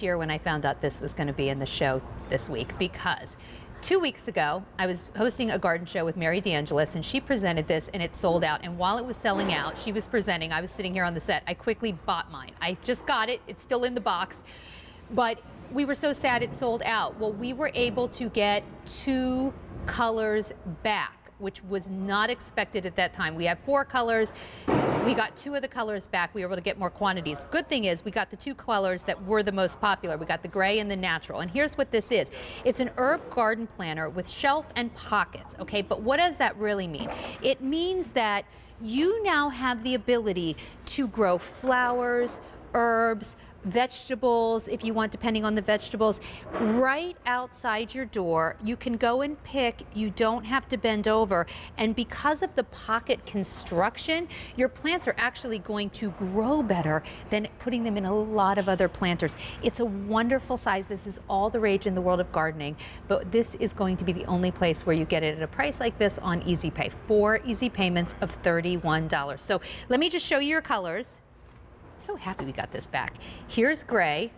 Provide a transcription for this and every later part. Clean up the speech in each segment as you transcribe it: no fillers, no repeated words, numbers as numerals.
Year when I found out this was going to be in the show this week, because 2 weeks ago I was hosting a garden show with Mary DeAngelis, and she presented this and it sold out. And while it was selling out, she was presenting, I was sitting here on the set. I quickly bought mine. I just got it. It's still in the box, but we were so sad it sold out. Well, we were able to get 2 colors back, which was not expected at that time. We have 4 colors. We got 2 of the colors back. We were able to get more quantities. Good thing is we got the 2 colors that were the most popular. We got the gray and the natural. And here's what this is. It's an herb garden planter with shelf and pockets, okay? But what does that really mean? It means that you now have the ability to grow flowers, herbs, vegetables, if you want, depending on the vegetables, right outside your door. You can go and pick. You don't have to bend over. And because of the pocket construction, your plants are actually going to grow better than putting them in a lot of other planters. It's a wonderful size. This is all the rage in the world of gardening, but this is going to be the only place where you get it at a price like this on Easy Pay. 4 easy payments of $31. So let me just show you your colors. So happy we got this back. Here's gray,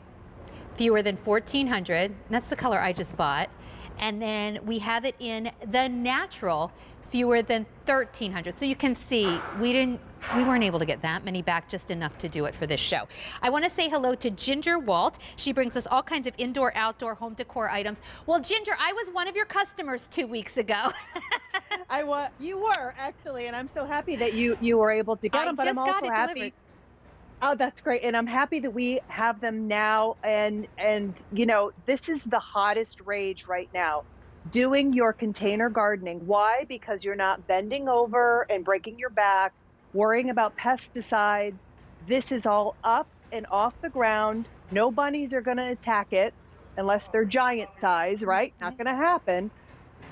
fewer than 1,400. That's the color I just bought. And then we have it in the natural, fewer than 1,300. So you can see we weren't able to get that many back, just enough to do it for this show. I want to say hello to Ginger Walt. She brings us all kinds of indoor, outdoor, home decor items. Well, Ginger, I was one of your customers 2 weeks ago. You were actually, and I'm so happy that you were able to get them. But I'm also happy. Delivered. Oh, that's great. And I'm happy that we have them now. And you know, this is the hottest rage right now, doing your container gardening. Why? Because you're not bending over and breaking your back, worrying about pesticides. This is all up and off the ground. No bunnies are going to attack it unless they're giant size, right? Not going to happen.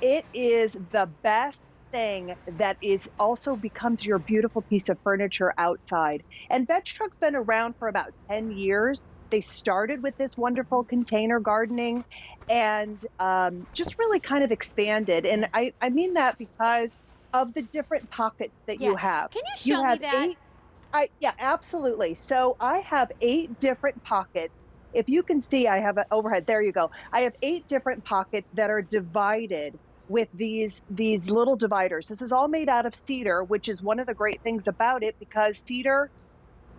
It is the best thing that is also becomes your beautiful piece of furniture outside. And Vegtrug's been around for about 10 years. They started with this wonderful container gardening and just really kind of expanded. And I mean that because of the different pockets that you have. Can you show me that? Yeah, absolutely. So I have 8 different pockets. If you can see, I have an overhead. There you go. I have 8 different pockets that are divided with these little dividers. This is all made out of cedar, which is one of the great things about it, because cedar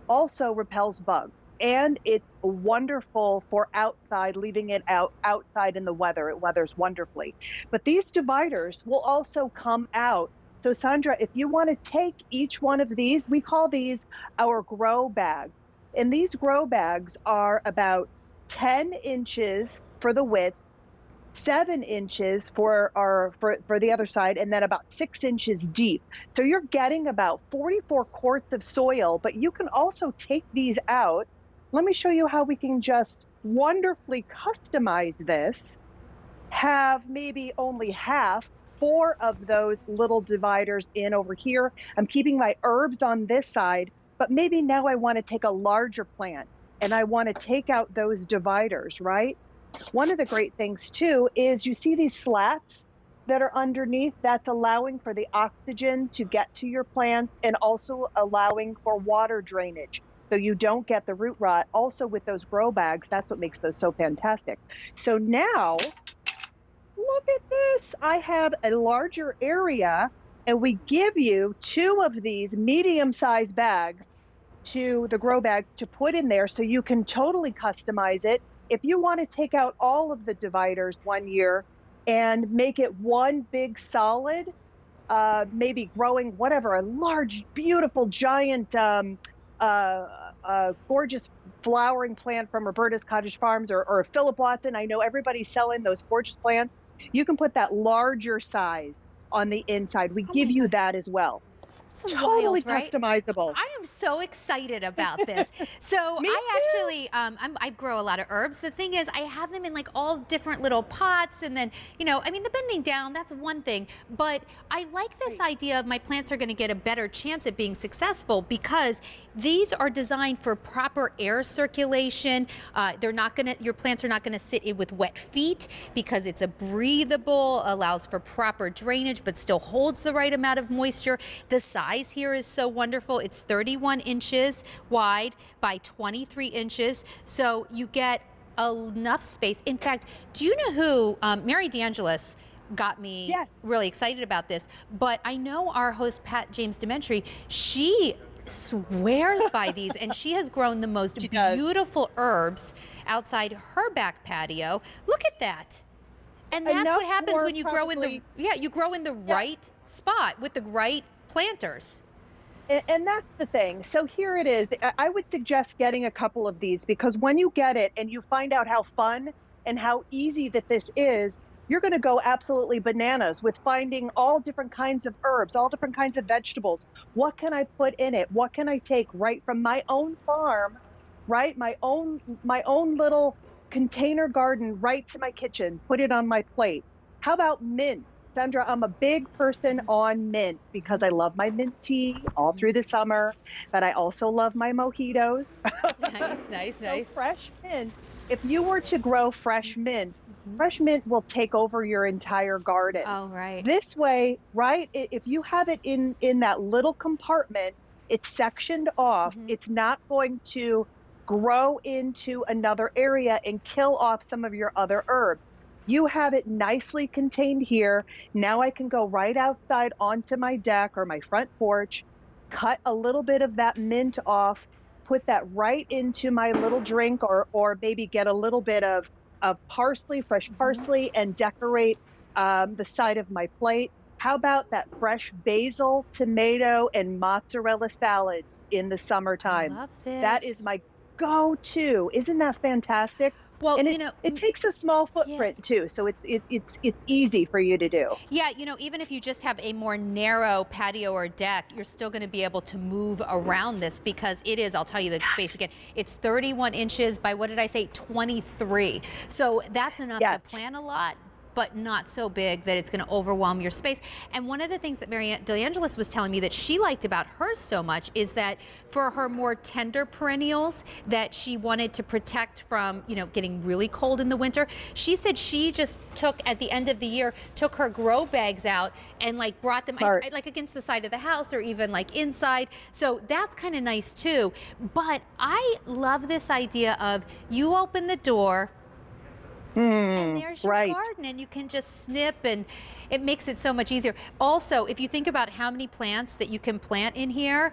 also repels bugs, and it's wonderful for outside, leaving it outside in the weather. It weathers wonderfully. But these dividers will also come out. So Sandra, if you want to take each one of these, we call these our grow bags. And these grow bags are about 10 inches for the width, 7 inches for the other side, and then about 6 inches deep. So you're getting about 44 quarts of soil, but you can also take these out. Let me show you how we can just wonderfully customize this. Have maybe only half, 4 of those little dividers in over here. I'm keeping my herbs on this side, but maybe now I want to take a larger plant and I want to take out those dividers, right? One of the great things too is you see these slats that are underneath. That's allowing for the oxygen to get to your plants and also allowing for water drainage, so you don't get the root rot. Also with those grow bags, that's what makes those so fantastic. So now look at this. I have a larger area, and we give you 2 of these medium-sized bags to the grow bag to put in there, so you can totally customize it. If you want to take out all of the dividers one year and make it one big solid, maybe growing whatever, a large, beautiful, giant, gorgeous flowering plant from Roberta's Cottage Farms or Philip Watson. I know everybody's selling those gorgeous plants. You can put that larger size on the inside. We give you that as well. It's totally wild, right? Customizable. I am so excited about this. So I grow a lot of herbs. The thing is, I have them in like all different little pots, and then, you know, I mean, the bending down, that's one thing, but I like this idea of my plants are going to get a better chance at being successful because these are designed for proper air circulation. Your plants are not going to sit with wet feet because it's a breathable, allows for proper drainage, but still holds the right amount of moisture. The size here is so wonderful. It's 31 inches wide by 23 inches. So you get enough space. In fact, do you know who, Mary DeAngelis got me Yes. really excited about this, but I know our host, Pat James Dementry, she swears by these, and she has grown the most She does. beautiful herbs outside her back patio. Look at that. And that's Enough what happens for when you grow in the, probably, yeah, you grow in the right spot with the right planters. and that's the thing. So here it is. I would suggest getting a couple of these, because when you get it and you find out how fun and how easy that this is, you're going to go absolutely bananas with finding all different kinds of herbs, all different kinds of vegetables. What can I put in it? What can I take right from my own farm, right? My own little container garden right to my kitchen, put it on my plate. How about mint? Sandra, I'm a big person on mint because I love my mint tea all through the summer, but I also love my mojitos. Nice, nice, So nice. fresh mint, if you were to grow fresh mint will take over your entire garden. Oh, right. This way, right? If you have it in that little compartment, it's sectioned off. It's not going to grow into another area and kill off some of your other herbs. You have it nicely contained here. Now I can go right outside onto my deck or my front porch, cut a little bit of that mint off, put that right into my little drink, or maybe get a little bit of parsley, fresh parsley, and decorate the side of my plate. How about that fresh basil, tomato, and mozzarella salad in the I summertime? love That is this. my go-to. Isn't that fantastic? Well, And you it know, it takes a small yeah. footprint too, so it's easy for you to do. Yeah, you know, even if you just have a more narrow patio or deck, you're still going to be able to move around this because it is, I'll tell you the space again, it's 31 inches by, what did I say, 23. So that's enough to Yes. plant a lot, but not so big that it's going to overwhelm your space. And one of the things that Mary DeAngelis was telling me that she liked about hers so much is that for her more tender perennials that she wanted to protect from, you know, getting really cold in the winter, she said she just took, at the end of the year, took her grow bags out and like brought them Smart. like against the side of the house or even like inside. So that's kind of nice too. But I love this idea of you open the door, and there's your Right. garden, and you can just snip, and it makes it so much easier. Also, if you think about how many plants that you can plant in here,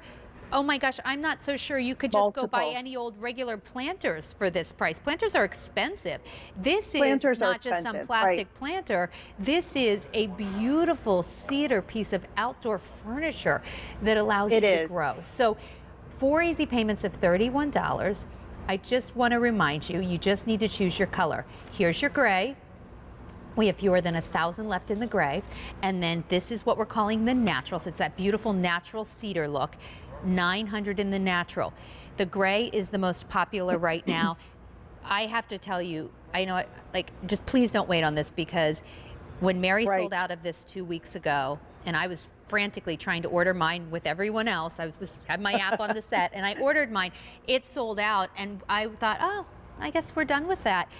oh my gosh, I'm not so sure you could just go buy Multiple. any old regular planters for this price. Planters are expensive. This is Planters are not just some expensive, plastic right. planter. This is a beautiful cedar piece of outdoor furniture that allows It you to is. grow. So 4 easy payments of $31. I just want to remind you, you just need to choose your color. Here's your gray. We have fewer than 1,000 left in the gray. And then this is what we're calling the natural. So it's that beautiful natural cedar look. 900 in the natural. The gray is the most popular right now. I have to tell you, I know, like, just please don't wait on this, because when Mary Right. sold out of this 2 weeks ago, and I was frantically trying to order mine with everyone else, had my app on the set, and I ordered mine. It sold out, and I thought, oh, I guess we're done with that.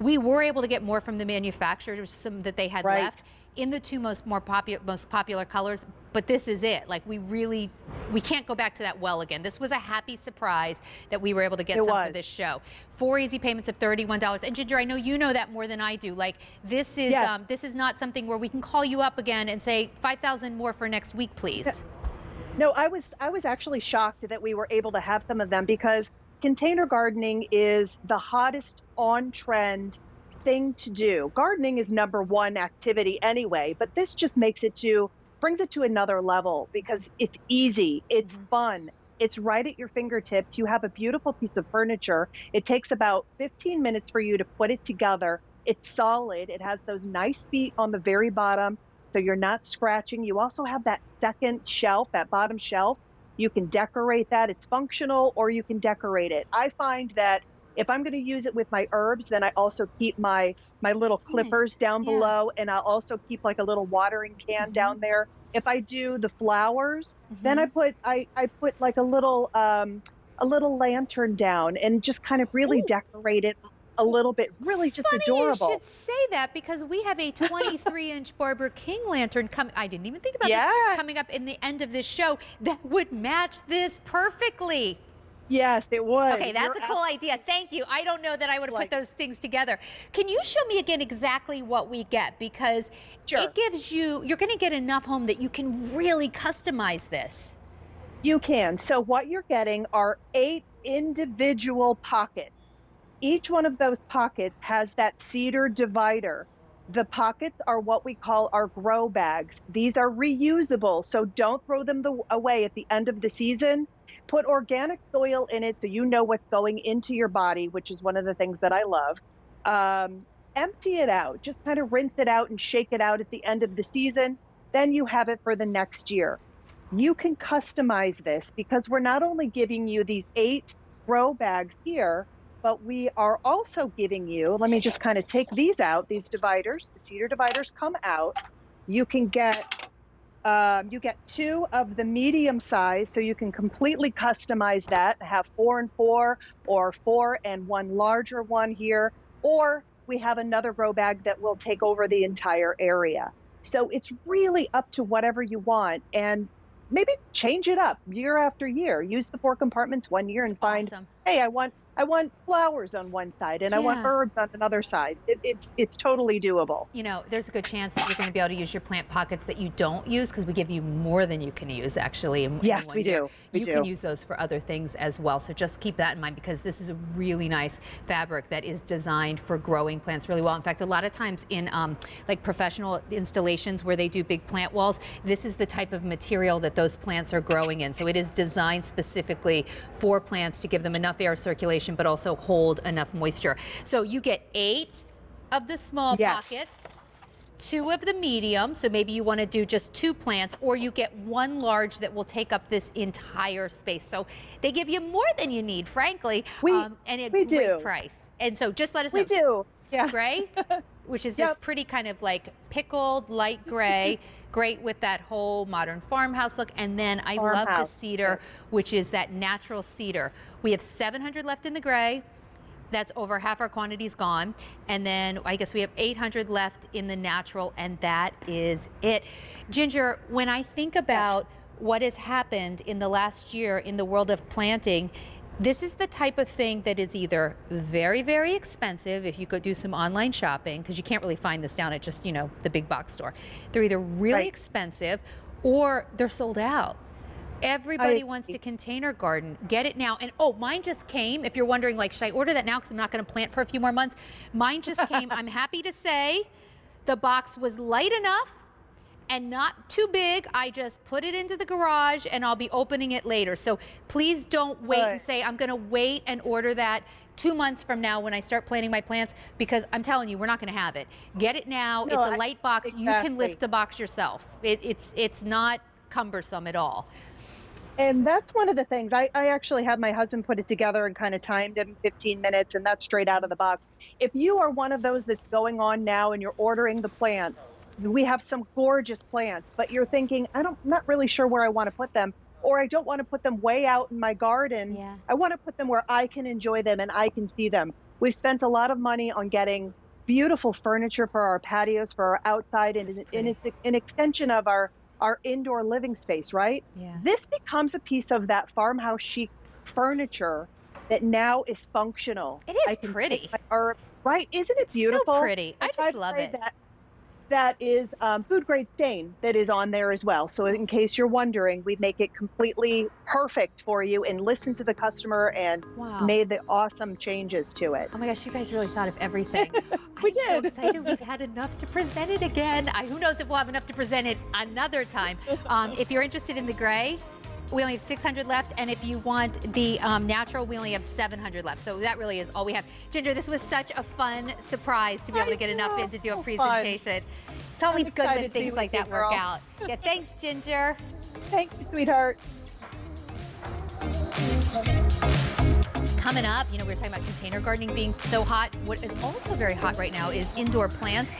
We were able to get more from the manufacturers, some that they had Right. left in the two most popular colors, but this is it. Like, we can't go back to that well again. This was a happy surprise that we were able to get It some was. for this show. 4 easy payments of $31. And Ginger, I know you know that more than I do. Like, this is Yes. this is not something where we can call you up again and say 5,000 more for next week, please. No, I was actually shocked that we were able to have some of them, because container gardening is the hottest on trend thing to do. Gardening is number one activity anyway, but this just brings it to another level because it's easy, it's fun, it's right at your fingertips. You have a beautiful piece of furniture. It takes about 15 minutes for you to put it together. It's solid. It has those nice feet on the very bottom, so you're not scratching. You also have that second shelf, that bottom shelf. You can decorate that. It's functional, or you can decorate it. I find that if I'm going to use it with my herbs, then I also keep my little Nice. clippers down Yeah. below, and I'll also keep like a little watering can down there. If I do the flowers, then I put like a little lantern down and just kind of really Ooh. decorate it a little bit. Really just Funny you adorable. should say that, because we have a 23-inch Barbara King lantern coming. I didn't even think about this, Yeah. coming up in the end of this show that would match this perfectly. Yes, it would. Okay, that's a cool idea. Thank you. I don't know that I would have put Like, those things together. Can you show me again exactly what we get? Because sure. it gives you, you're going to get enough home that you can really customize this. You can. So what you're getting are 8 individual pockets. Each one of those pockets has that cedar divider. The pockets are what we call our grow bags. These are reusable, so don't throw them away at the end of the season. Put organic soil in it so you know what's going into your body, which is one of the things that I love. Empty it out, just kind of rinse it out and shake it out at the end of the season. Then you have it for the next year. You can customize this because we're not only giving you these 8 grow bags here, but we are also giving you, let me just kind of take these out, these dividers, the cedar dividers come out. You can get, you get 2 of the medium size, so you can completely customize that, have 4 and 4, or 4 and 1 larger one here, or we have another grow bag that will take over the entire area. So it's really up to whatever you want, and maybe change it up year after year. Use the 4 compartments one year and find, Awesome. hey, I want flowers on one side and I want Yeah. herbs on another side. It's totally doable. You know, there's a good chance that you're going to be able to use your plant pockets that you don't use, because we give you more than you can use actually in Yes, one we year. do. We You do. can use those for other things as well. So just keep that in mind, because this is a really nice fabric that is designed for growing plants really well. In fact, a lot of times in like professional installations where they do big plant walls, this is the type of material that those plants are growing in. So it is designed specifically for plants to give them enough air circulation, but also hold enough moisture. So you get 8 of the small Yes. pockets, 2 of the medium, so maybe you want to do just 2 plants, or you get 1 large that will take up this entire space. So they give you more than you need, frankly, and a we great do. price. And so just let us know. We do. Yeah. Gray, which is this Yep. pretty kind of like pickled light gray, great with that whole modern farmhouse look. And then I love the Farmhouse, cedar, which is that natural cedar. We have 700 left in the gray. That's over half our quantity's gone. And then I guess we have 800 left in the natural, and that is it. Ginger, when I think about what has happened in the last year in the world of planting, this is the type of thing that is either very, very expensive if you go do some online shopping, because you can't really find this down at just, you know, the big box store. They're either really Right. expensive or they're sold out. Everybody I- wants to container garden. Get it now. And oh, mine just came. If you're wondering, like, should I order that now because I'm not going to plant for a few more months? Mine just came. I'm happy to say the box was light enough and not too big. I just put it into the garage and I'll be opening it later. So please don't wait and Good. say, I'm going to wait and order that 2 months from now when I start planting my plants, because I'm telling you, we're not going to have it. Get it now. No, It's a light box. You can exactly. lift the box yourself. It's not cumbersome at all. And that's one of the things. I actually had my husband put it together and kind of timed him 15 minutes, and that's straight out of the box. If you are one of those that's going on now and you're ordering the plants, we have some gorgeous plants, but you're thinking, not really sure where I want to put them, or I don't want to put them way out in my garden. Yeah. I want to put them where I can enjoy them and I can see them. We've spent a lot of money on getting beautiful furniture for our patios, for our outside, and This is it's an extension of our indoor living space, right? Yeah. This becomes a piece of that farmhouse chic furniture that now is functional. It is I can pretty. take my herb, right? Isn't it It's beautiful? so pretty. I And just I'd love say it. that is food grade stain that is on there as well. So in case you're wondering, we make it completely perfect for you and listened to the customer and Wow. made the awesome changes to it. Oh my gosh, you guys really thought of everything. We I'm so did. excited we've had enough to present it again. Who knows if we'll have enough to present it another time. If you're interested in the gray, we only have 600 left, and if you want the natural, we only have 700 left. So that really is all we have. Ginger, this was such a fun surprise to be able to get enough in to do a so presentation. It's always good when excited to be things with like you, that work girl. out. Yeah, thanks, Ginger. Thank you, sweetheart. Coming up, you know, we were talking about container gardening being so hot. What is also very hot right now is indoor plants.